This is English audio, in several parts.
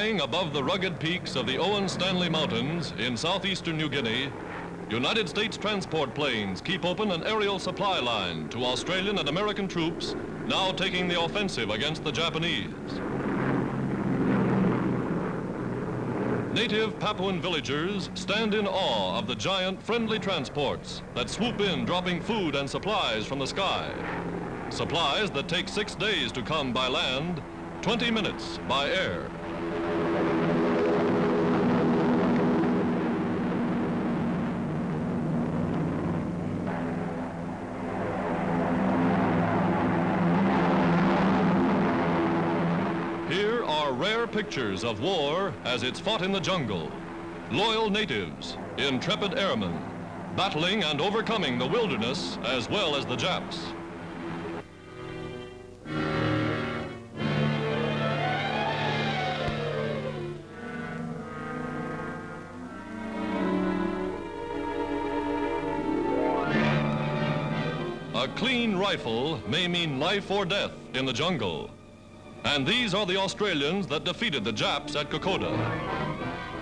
Flying above the rugged peaks of the Owen Stanley Mountains in southeastern New Guinea, United States transport planes keep open an aerial supply line to Australian and American troops now taking the offensive against the Japanese. Native Papuan villagers stand in awe of the giant friendly transports that swoop in dropping food and supplies from the sky. Supplies that take 6 days to come by land, 20 minutes by air. Here are rare pictures of war as it's fought in the jungle. Loyal natives, intrepid airmen, battling and overcoming the wilderness as well as the Japs. A clean rifle may mean life or death in the jungle. And these are the Australians that defeated the Japs at Kokoda.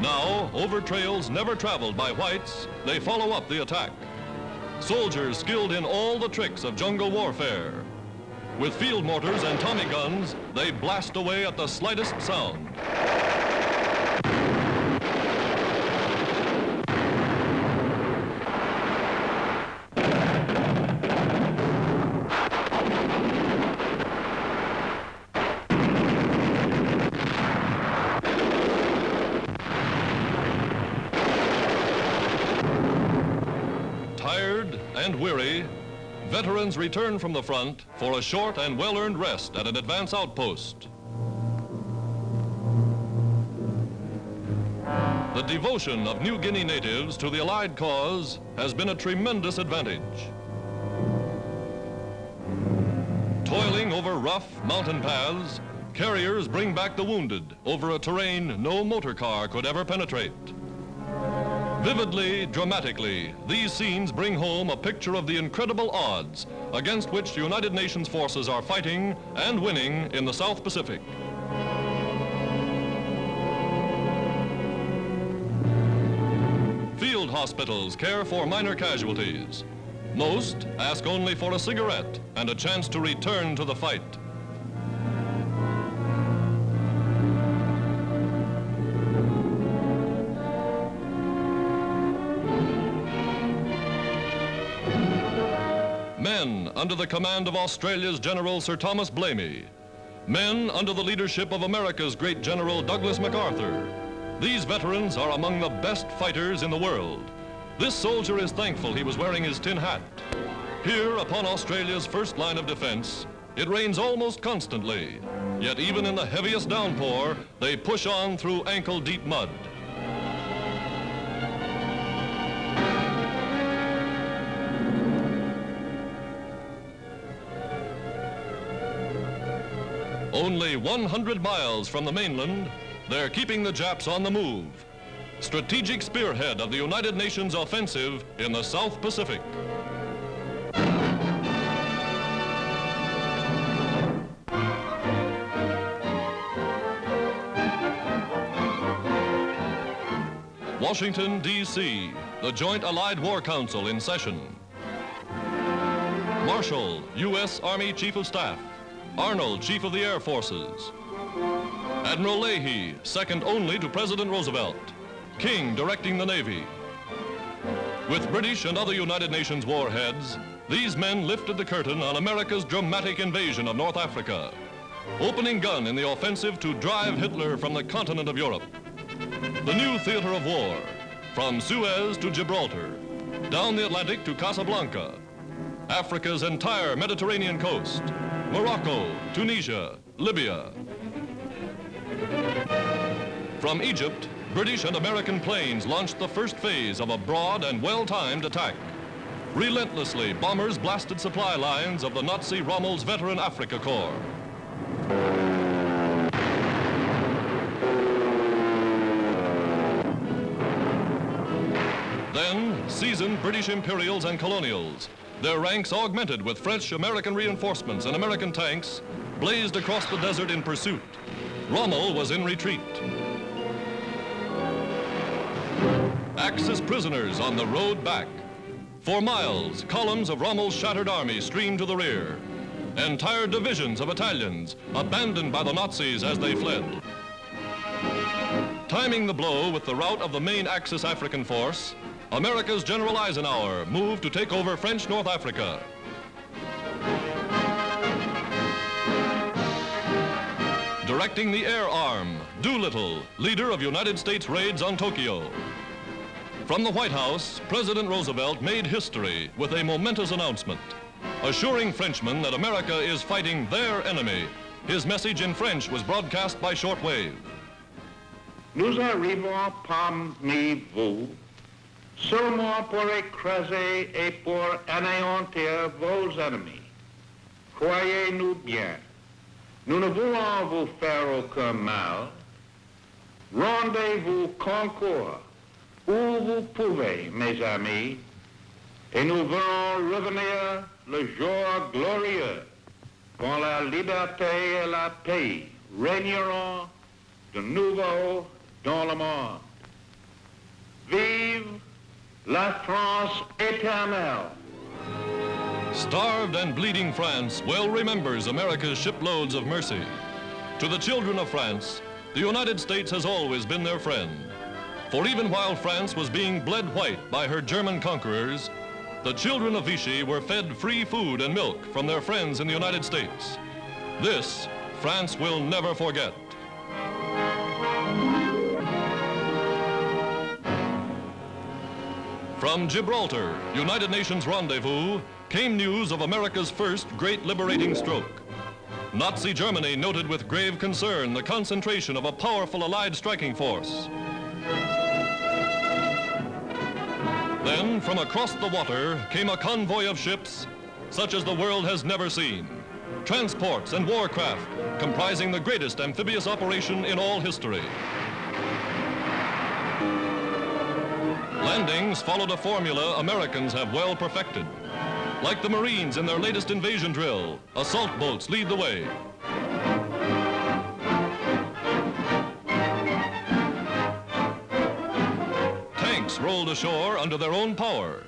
Now, over trails never traveled by whites, they follow up the attack. Soldiers skilled in all the tricks of jungle warfare. With field mortars and Tommy guns, they blast away at the slightest sound. Tired and weary, veterans return from the front for a short and well-earned rest at an advance outpost. The devotion of New Guinea natives to the Allied cause has been a tremendous advantage. Toiling over rough mountain paths, carriers bring back the wounded over a terrain no motor car could ever penetrate. Vividly, dramatically, these scenes bring home a picture of the incredible odds against which the United Nations forces are fighting and winning in the South Pacific. Field hospitals care for minor casualties. Most ask only for a cigarette and a chance to return to the fight. Men under the command of Australia's General Sir Thomas Blamey. Men under the leadership of America's great General Douglas MacArthur. These veterans are among the best fighters in the world. This soldier is thankful he was wearing his tin hat. Here upon Australia's first line of defense, it rains almost constantly. Yet even in the heaviest downpour, they push on through ankle-deep mud. Only 100 miles from the mainland, they're keeping the Japs on the move. Strategic spearhead of the United Nations offensive in the South Pacific. Washington, D.C., the Joint Allied War Council in session. Marshall, U.S. Army Chief of Staff. Arnold, Chief of the Air Forces. Admiral Leahy, second only to President Roosevelt. King directing the Navy. With British and other United Nations warheads, these men lifted the curtain on America's dramatic invasion of North Africa, opening gun in the offensive to drive Hitler from the continent of Europe. The new theater of war, from Suez to Gibraltar, down the Atlantic to Casablanca, Africa's entire Mediterranean coast, Morocco, Tunisia, Libya. From Egypt, British and American planes launched the first phase of a broad and well-timed attack. Relentlessly, bombers blasted supply lines of the Nazi Rommel's veteran Africa Corps. Then, seasoned British Imperials and Colonials, their ranks augmented with French, American reinforcements and American tanks, blazed across the desert in pursuit. Rommel was in retreat. Axis prisoners on the road back. For miles, columns of Rommel's shattered army streamed to the rear. Entire divisions of Italians abandoned by the Nazis as they fled. Timing the blow with the rout of the main Axis African force, America's General Eisenhower moved to take over French North Africa. Directing the air arm, Doolittle, leader of United States raids on Tokyo. From the White House, President Roosevelt made history with a momentous announcement, assuring Frenchmen that America is fighting their enemy. His message in French was broadcast by shortwave. Nous arrivons parmi vous seulement pour écraser et pour anéantir vos ennemis. Croyez-nous bien, nous ne voulons vous faire aucun mal. Rendez-vous concours où vous pouvez, mes amis, et nous verrons revenir le jour glorieux quand la liberté et la paix régneront de nouveau dans le monde. Vive la France éternelle! Starved and bleeding France well remembers America's shiploads of mercy. To the children of France, the United States has always been their friend. For even while France was being bled white by her German conquerors, the children of Vichy were fed free food and milk from their friends in the United States. This, France will never forget. From Gibraltar, United Nations rendezvous, came news of America's first great liberating stroke. Nazi Germany noted with grave concern the concentration of a powerful Allied striking force. Then, from across the water, came a convoy of ships such as the world has never seen. Transports and warcraft comprising the greatest amphibious operation in all history. Landings followed a formula Americans have well perfected. Like the Marines in their latest invasion drill, assault boats lead the way. Tanks rolled ashore under their own power.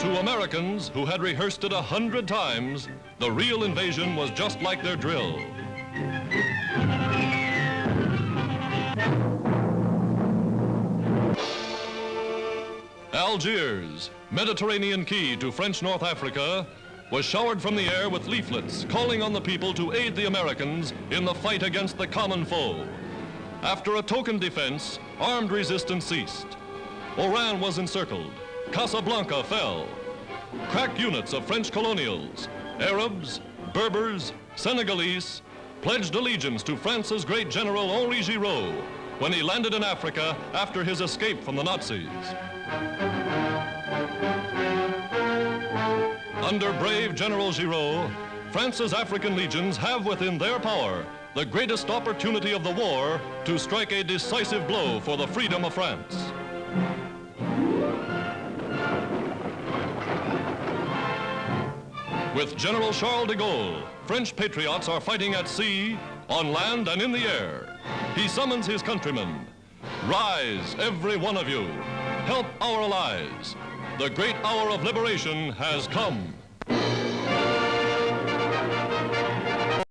To Americans who had rehearsed it 100 times, the real invasion was just like their drill. Algiers, Mediterranean key to French North Africa, was showered from the air with leaflets calling on the people to aid the Americans in the fight against the common foe. After a token defense, armed resistance ceased. Oran was encircled. Casablanca fell. Crack units of French colonials, Arabs, Berbers, Senegalese, pledged allegiance to France's great general Henri Giraud when he landed in Africa after his escape from the Nazis. Under brave General Giraud, France's African legions have within their power the greatest opportunity of the war to strike a decisive blow for the freedom of France. With General Charles de Gaulle, French patriots are fighting at sea, on land, and in the air. He summons his countrymen. Rise, every one of you. Help our allies. The great hour of liberation has come.